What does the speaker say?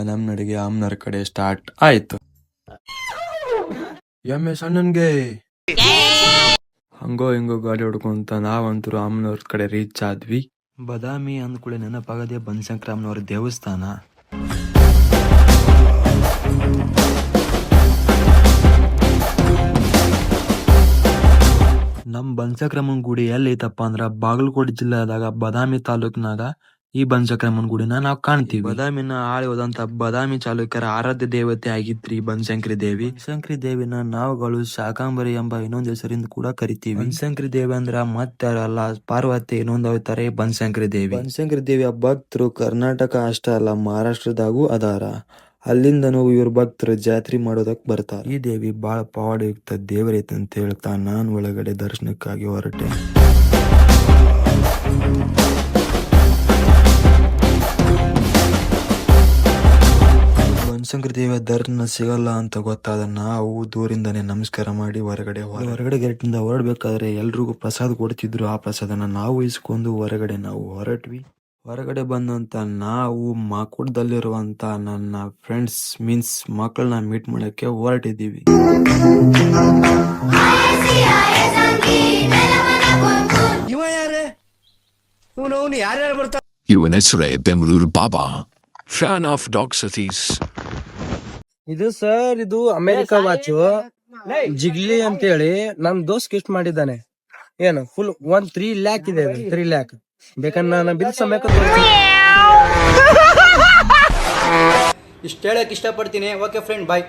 ನಮ್ ನಡಿಗೆ ಅಮ್ಮನವ್ರ ಕಡೆ ಸ್ಟಾರ್ಟ್ ಆಯ್ತು. ಎಮ್ಮೆ ಸಣ್ಣನ್ಗೆ ಹಂಗೋ ಹಿಂಗೋ ಗಾಡಿ ಹೊಡ್ಕೊಂತ ನಾವಂತರೂ ಅಮ್ಮನವ್ರ ಕಡೆ ರೀಚ್ ಆದ್ವಿ. ಬದಾಮಿ ಅಂದ್ಕೂಳೆ ನೆನಪಾಗದೆ ಬನಶಂಕರಮ್ಮನವ್ರ ದೇವಸ್ಥಾನ. ನಮ್ ಬನಶಂಕರಮ್ಮನ ಗುಡಿ ಎಲ್ಲೈತಪ್ಪ ಅಂದ್ರ ಬಾಗಲಕೋಟೆ ಜಿಲ್ಲೆದಾಗ ಬದಾಮಿ ತಾಲೂಕಿನಾಗ ಈ ಬನಶಂಕರಮ್ಮನ ಗುಡಿನ ನಾವ್ ಕಾಣ್ತೀವಿ. ಬದಾಮಿನ ಆಳಿ ಹೋದಂತ ಬದಾಮಿ ಚಾಲುಕ್ಯರ ಆರಾಧ್ಯ ದೇವತೆ ಆಗಿತ್ರಿ ಬನಶಂಕರಿ ದೇವಿ. ಬನಶಂಕರಿ ದೇವಿನ ನಾವುಗಳು ಶಾಕಾಂಬರಿ ಎಂಬ ಇನ್ನೊಂದು ಹೆಸರಿಂದ ಕೂಡ ಕರಿತೀವಿ. ಬನಶಂಕರಿ ದೇವಿ ಅಂದ್ರ ಮತ್ತಾರಲ್ಲ, ಪಾರ್ವತಿ ಇನ್ನೊಂದು ಅವತಾರೆ ಬನಶಂಕರಿ ದೇವಿ. ಬನಶಂಕರಿ ದೇವಿಯ ಭಕ್ತರು ಕರ್ನಾಟಕ ಅಷ್ಟೇ ಅಲ್ಲ, ಮಹಾರಾಷ್ಟ್ರದಾಗೂ ಅದಾರ. ಅಲ್ಲಿಂದನೂ ಇವ್ರ ಭಕ್ತರು ಜಾತ್ರೆ ಮಾಡೋದಕ್ ಬರ್ತಾರ. ಈ ದೇವಿ ಬಾಳ ಪವಾಡಯುಕ್ತ ದೇವರೈತೆ ಅಂತ ಹೇಳ್ತಾ ನಾನ್ ಒಳಗಡೆ ದರ್ಶನಕ್ಕಾಗಿ ಹೊರಟೆ. ಬನಶಂಕರಿ ದೇವಿಯ ದರ್ಶನ ಸಿಗಲ್ಲ ಅಂತ ಗೊತ್ತಾದ ನಾವು ದೂರಿಂದಾನೆ ನಮಸ್ಕಾರ ಮಾಡಿ ಹೊರಗಡೆ ಗೇಟಿಂದ ಹೊರಡ್ಬೇಕಾದ್ರೆ ಎಲ್ರಿಗೂ ಪ್ರಸಾದ ಕೊಡ್ತಿದ್ರು. ಆ ಪ್ರಸಾದನ ನಾವು ಇಸ್ಕೊಂಡು ಹೊರಗಡೆ ನಾವು ಹೊರಟ್ವಿ. ಹೊರಗಡೆ ಬಂದಂತ ನಾವು ಮಾಕುಡದಲ್ಲಿರುವಂತ ನನ್ನ ಫ್ರೆಂಡ್ಸ್ ಮೀನ್ಸ್ ಮಕ್ಕಳನ್ನ ಮೀಟ್ ಮಾಡಕ್ಕೆ ಹೊರಟಿದ್ದೀವಿ. ಇವನ ಹೆಸರೇ ಬೆಂಗಳೂರು ಬಾಬಾ, ಫ್ಯಾನ್ ಆಫ್ ಡಾಗ್ ಸಿಟೀಸ್. ಇದು ಸರ್, ಇದು ಅಮೆರಿಕ ವಾಚ್ ಜಿಗ್ಲಿ ಅಂತ ಹೇಳಿ ನಮ್ ದೋಸ್ತ್ ಗಿಫ್ಟ್ ಮಾಡಿದ್ದಾನೆ. ಏನು ಫುಲ್ 3 ಲ್ಯಾಕ್ ಇದೆ. 3 ಲ್ಯಾಕ್ ಬೇಕಂದ್ರೆ ನಾನು ಬಿಲ್ ಸಮೇತ ಇಷ್ಟ ಹೇಳಕ್ ಇಷ್ಟಪಡ್ತೀನಿ. ಓಕೆ ಫ್ರೆಂಡ್, ಬಾಯ್.